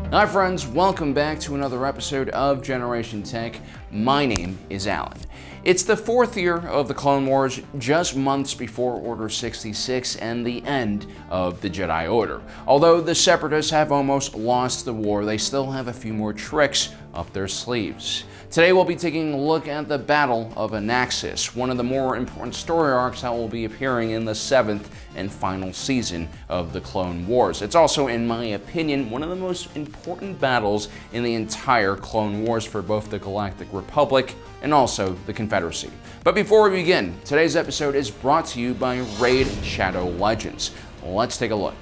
Hi friends, welcome back to another episode of Generation Tech. My name is Alan. It's the fourth year of the Clone Wars, just months before Order 66 and the end of the Jedi Order. Although the Separatists have almost lost the war, they still have a few more tricks up their sleeves. Today we'll be taking a look at the Battle of Anaxes, one of the more important story arcs that will be appearing in the 7th and final season of the Clone Wars. It's also, in my opinion, one of the most important battles in the entire Clone Wars for both the Galactic Republic and also the Confederacy. But before we begin, today's episode is brought to you by Raid Shadow Legends. Let's take a look.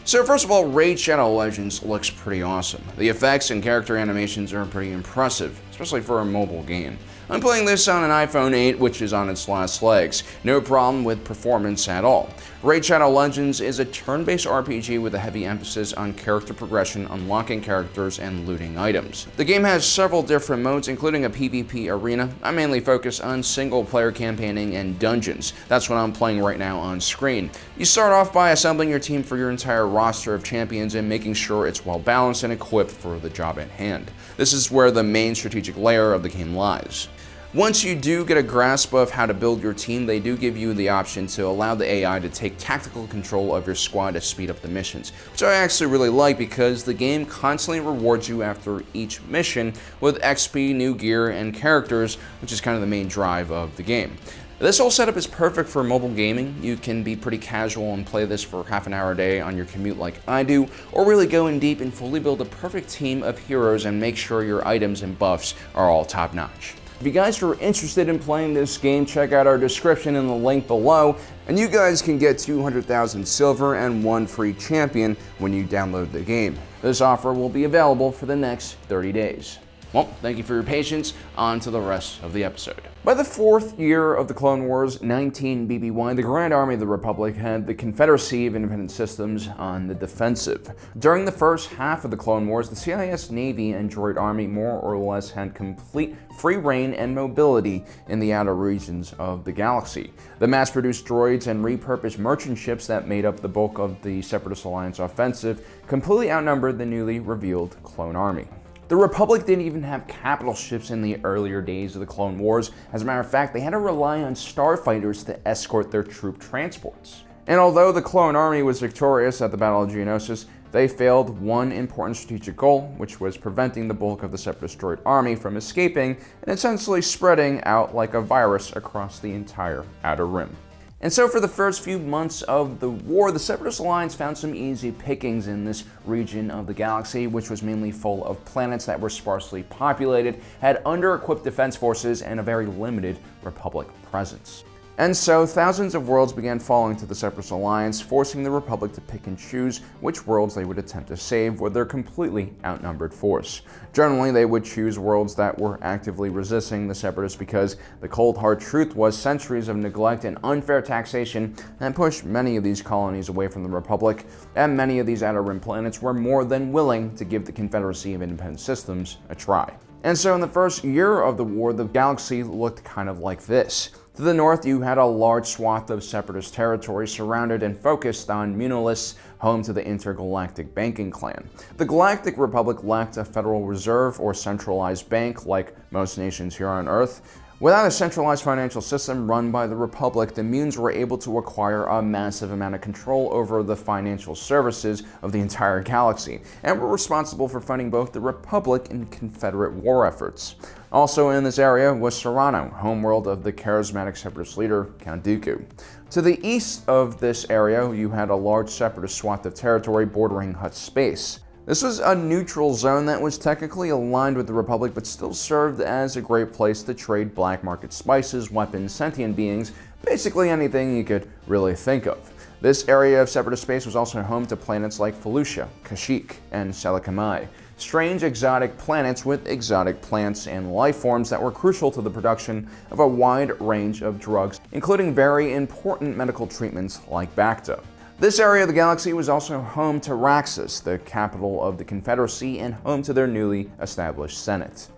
So first of all, Raid Shadow Legends looks pretty awesome. The effects and character animations are pretty impressive, especially for a mobile game. I'm playing this on an iPhone 8, which is on its last legs. No problem with performance at all. Raid Shadow Legends is a turn-based RPG with a heavy emphasis on character progression, unlocking characters, and looting items. The game has several different modes, including a PvP arena. I mainly focus on single-player campaigning and dungeons. That's what I'm playing right now on screen. You start off by assembling your team for your entire roster of champions and making sure it's well-balanced and equipped for the job at hand. This is where the main strategic layer of the game lies. Once you do get a grasp of how to build your team, they do give you the option to allow the AI to take tactical control of your squad to speed up the missions, which I actually really like because the game constantly rewards you after each mission with XP, new gear, and characters, which is kind of the main drive of the game. This whole setup is perfect for mobile gaming. You can be pretty casual and play this for half an hour a day on your commute like I do, or really go in deep and fully build a perfect team of heroes and make sure your items and buffs are all top-notch. If you guys are interested in playing this game, check out our description in the link below, and you guys can get 200,000 silver and 1 free champion when you download the game. This offer will be available for the next 30 days. Well, thank you for your patience. On to the rest of the episode. By the fourth year of the Clone Wars, 19 BBY, the Grand Army of the Republic had the Confederacy of Independent Systems on the defensive. During the first half of the Clone Wars, the CIS Navy and Droid Army more or less had complete free reign and mobility in the outer regions of the galaxy. The mass-produced droids and repurposed merchant ships that made up the bulk of the Separatist Alliance offensive completely outnumbered the newly revealed Clone Army. The Republic didn't even have capital ships in the earlier days of the Clone Wars. As a matter of fact, they had to rely on starfighters to escort their troop transports. And although the Clone Army was victorious at the Battle of Anaxes, they failed one important strategic goal, which was preventing the bulk of the Separatist droid army from escaping and essentially spreading out like a virus across the entire Outer Rim. And so for the first few months of the war, the Separatist Alliance found some easy pickings in this region of the galaxy, which was mainly full of planets that were sparsely populated, had under-equipped defense forces, and a very limited Republic presence. And so thousands of worlds began falling to the Separatist Alliance, forcing the Republic to pick and choose which worlds they would attempt to save with their completely outnumbered force. Generally, they would choose worlds that were actively resisting the Separatists because the cold hard truth was centuries of neglect and unfair taxation had pushed many of these colonies away from the Republic, and many of these Outer Rim planets were more than willing to give the Confederacy of Independent Systems a try. And so in the first year of the war, the galaxy looked kind of like this. To the north, you had a large swath of Separatist territory surrounded and focused on Munilis, home to the intergalactic banking clan. The Galactic Republic lacked a Federal Reserve or centralized bank like most nations here on Earth. Without a centralized financial system run by the Republic, the Munes were able to acquire a massive amount of control over the financial services of the entire galaxy, and were responsible for funding both the Republic and Confederate war efforts. Also in this area was Serrano, homeworld of the charismatic Separatist leader, Count Dooku. To the east of this area, you had a large Separatist swath of territory bordering Hutt space. This was a neutral zone that was technically aligned with the Republic, but still served as a great place to trade black market spices, weapons, sentient beings, basically anything you could really think of. This area of Separatist space was also home to planets like Felucia, Kashyyyk, and Selakamai, strange exotic planets with exotic plants and life forms that were crucial to the production of a wide range of drugs, including very important medical treatments like Bacta. This area of the galaxy was also home to Raxus, the capital of the Confederacy, and home to their newly established Senate.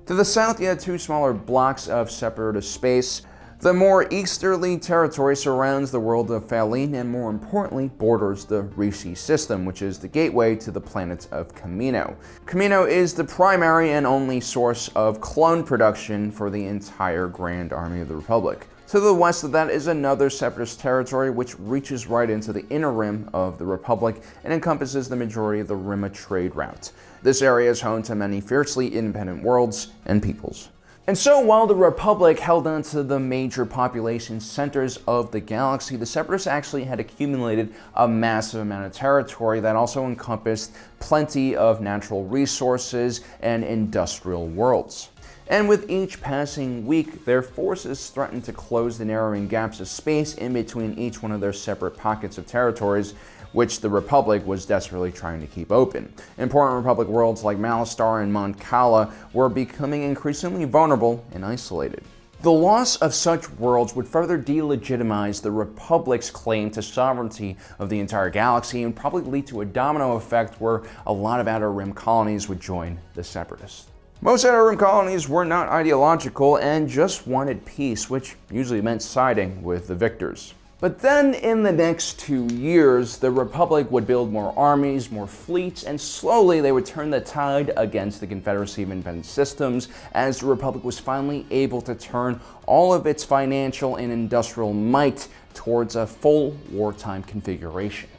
To the south, you had two smaller blocks of Separatist space. The more easterly territory surrounds the world of Faline and, more importantly, borders the Rishi system, which is the gateway to the planet of Kamino. Kamino is the primary and only source of clone production for the entire Grand Army of the Republic. To the west of that is another Separatist territory which reaches right into the inner rim of the Republic and encompasses the majority of the Rima trade route. This area is home to many fiercely independent worlds and peoples. And so while the Republic held on to the major population centers of the galaxy, the Separatists actually had accumulated a massive amount of territory that also encompassed plenty of natural resources and industrial worlds. And with each passing week, their forces threatened to close the narrowing gaps of space in between each one of their separate pockets of territories, which the Republic was desperately trying to keep open. Important Republic worlds like Malastare and Mon Cala were becoming increasingly vulnerable and isolated. The loss of such worlds would further delegitimize the Republic's claim to sovereignty of the entire galaxy and probably lead to a domino effect where a lot of Outer Rim colonies would join the Separatists. Most Outer Rim colonies were not ideological and just wanted peace, which usually meant siding with the victors. But then in the next 2 years, the Republic would build more armies, more fleets, and slowly they would turn the tide against the Confederacy of Independent Systems as the Republic was finally able to turn all of its financial and industrial might towards a full wartime configuration.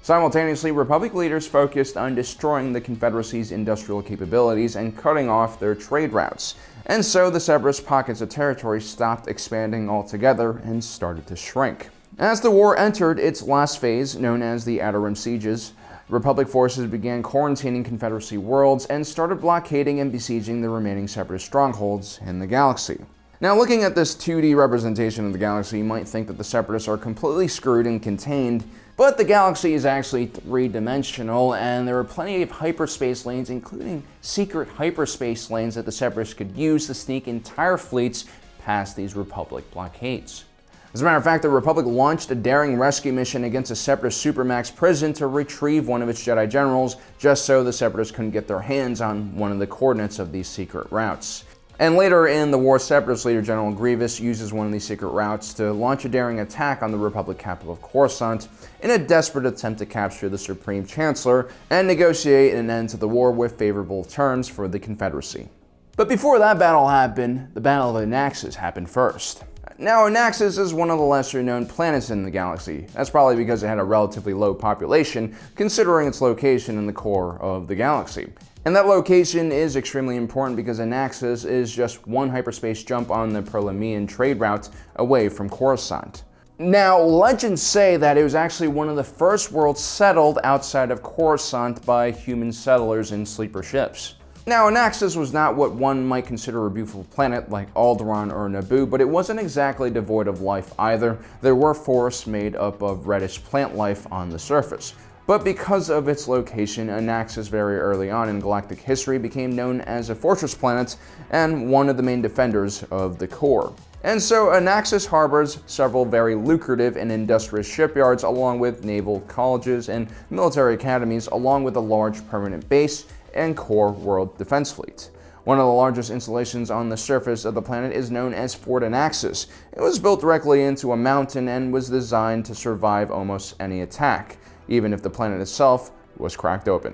Simultaneously, Republic leaders focused on destroying the Confederacy's industrial capabilities and cutting off their trade routes. And so the Separatist pockets of territory stopped expanding altogether and started to shrink. As the war entered its last phase, known as the Outer Rim Sieges, Republic forces began quarantining Confederacy worlds and started blockading and besieging the remaining Separatist strongholds in the galaxy. Now, looking at this 2D representation of the galaxy, you might think that the Separatists are completely screwed and contained, but the galaxy is actually three-dimensional, and there are plenty of hyperspace lanes, including secret hyperspace lanes that the Separatists could use to sneak entire fleets past these Republic blockades. As a matter of fact, the Republic launched a daring rescue mission against a Separatist supermax prison to retrieve one of its Jedi generals, just so the Separatists couldn't get their hands on one of the coordinates of these secret routes. And later in the war, Separatist leader General Grievous uses one of these secret routes to launch a daring attack on the Republic capital of Coruscant in a desperate attempt to capture the Supreme Chancellor and negotiate an end to the war with favorable terms for the Confederacy. But before that battle happened, the Battle of Anaxes happened first. Now, Anaxes is one of the lesser known planets in the galaxy. That's probably because it had a relatively low population, considering its location in the core of the galaxy. And that location is extremely important because Anaxes is just one hyperspace jump on the Perlemian trade route away from Coruscant. Now, legends say that it was actually one of the first worlds settled outside of Coruscant by human settlers in sleeper ships. Now, Anaxes was not what one might consider a beautiful planet like Alderaan or Naboo, but it wasn't exactly devoid of life either. There were forests made up of reddish plant life on the surface. But because of its location, Anaxes very early on in galactic history became known as a fortress planet and one of the main defenders of the core. And so Anaxes harbors several very lucrative and industrious shipyards along with naval colleges and military academies, along with a large permanent base and core world defense fleet. One of the largest installations on the surface of the planet is known as Fort Anaxes. It was built directly into a mountain and was designed to survive almost any attack, even if the planet itself was cracked open.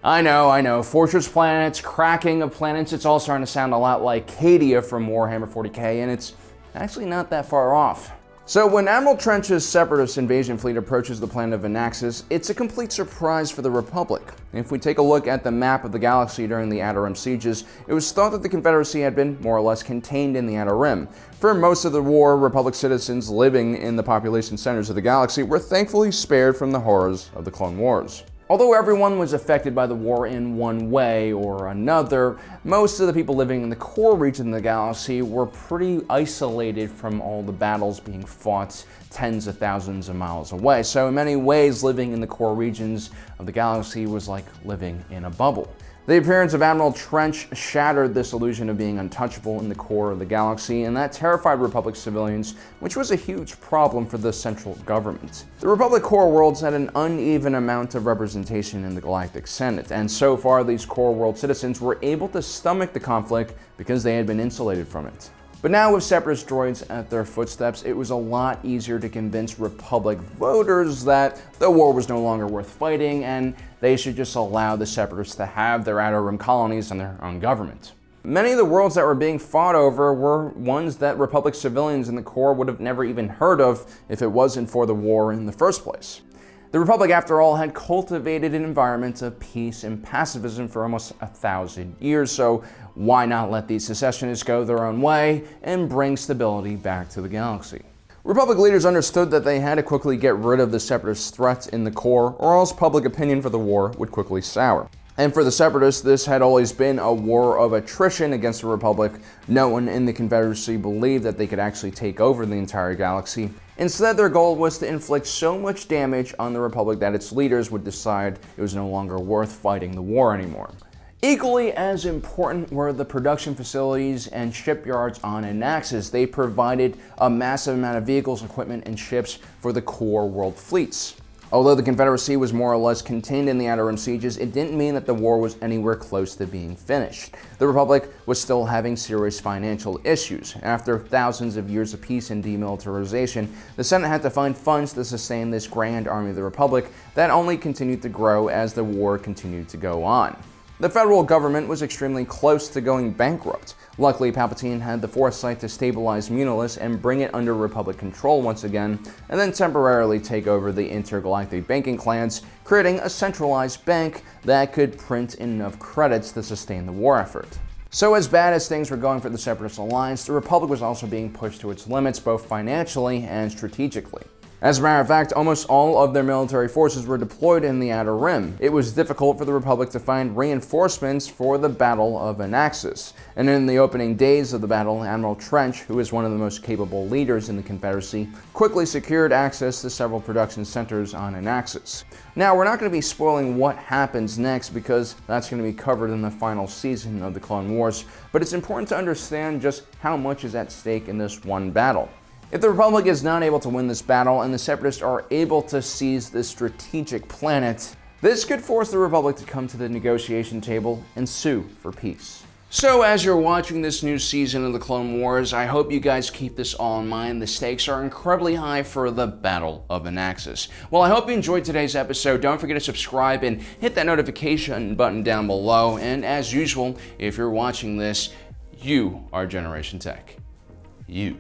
I know, fortress planets, cracking of planets, it's all starting to sound a lot like Cadia from Warhammer 40k, and it's actually not that far off. So when Admiral Trench's Separatist invasion fleet approaches the planet of Anaxes, it's a complete surprise for the Republic. If we take a look at the map of the galaxy during the Outer Rim sieges, it was thought that the Confederacy had been more or less contained in the Outer Rim. For most of the war, Republic citizens living in the population centers of the galaxy were thankfully spared from the horrors of the Clone Wars. Although everyone was affected by the war in one way or another, most of the people living in the core region of the galaxy were pretty isolated from all the battles being fought tens of thousands of miles away. So in many ways, living in the core regions of the galaxy was like living in a bubble. The appearance of Admiral Trench shattered this illusion of being untouchable in the core of the galaxy, and that terrified Republic civilians, which was a huge problem for the central government. The Republic core worlds had an uneven amount of representation in the Galactic Senate, and so far these core world citizens were able to stomach the conflict because they had been insulated from it. But now with Separatist droids at their footsteps, it was a lot easier to convince Republic voters that the war was no longer worth fighting and they should just allow the Separatists to have their Outer Rim colonies and their own government. Many of the worlds that were being fought over were ones that Republic civilians in the core would have never even heard of if it wasn't for the war in the first place. The Republic, after all, had cultivated an environment of peace and pacifism for almost 1,000 years, so why not let these secessionists go their own way and bring stability back to the galaxy? Republic leaders understood that they had to quickly get rid of the Separatist threats in the core, or else public opinion for the war would quickly sour. And for the Separatists, this had always been a war of attrition against the Republic. No one in the Confederacy believed that they could actually take over the entire galaxy. Instead, their goal was to inflict so much damage on the Republic that its leaders would decide it was no longer worth fighting the war anymore. Equally as important were the production facilities and shipyards on Anaxes. They provided a massive amount of vehicles, equipment, and ships for the core world fleets. Although the Confederacy was more or less contained in the Outer Rim sieges, it didn't mean that the war was anywhere close to being finished. The Republic was still having serious financial issues. After thousands of years of peace and demilitarization, the Senate had to find funds to sustain this grand army of the Republic that only continued to grow as the war continued to go on. The federal government was extremely close to going bankrupt. Luckily, Palpatine had the foresight to stabilize Munilus and bring it under Republic control once again, and then temporarily take over the intergalactic banking clans, creating a centralized bank that could print enough credits to sustain the war effort. So as bad as things were going for the Separatist alliance, the Republic was also being pushed to its limits both financially and strategically. As a matter of fact, almost all of their military forces were deployed in the Outer Rim. It was difficult for the Republic to find reinforcements for the Battle of Anaxes. And in the opening days of the battle, Admiral Trench, who is one of the most capable leaders in the Confederacy, quickly secured access to several production centers on Anaxes. Now, we're not going to be spoiling what happens next because that's going to be covered in the final season of the Clone Wars, but it's important to understand just how much is at stake in this one battle. If the Republic is not able to win this battle and the Separatists are able to seize this strategic planet, this could force the Republic to come to the negotiation table and sue for peace. So as you're watching this new season of the Clone Wars, I hope you guys keep this all in mind. The stakes are incredibly high for the Battle of Anaxes. Well, I hope you enjoyed today's episode. Don't forget to subscribe and hit that notification button down below. And as usual, if you're watching this, you are Generation Tech. You.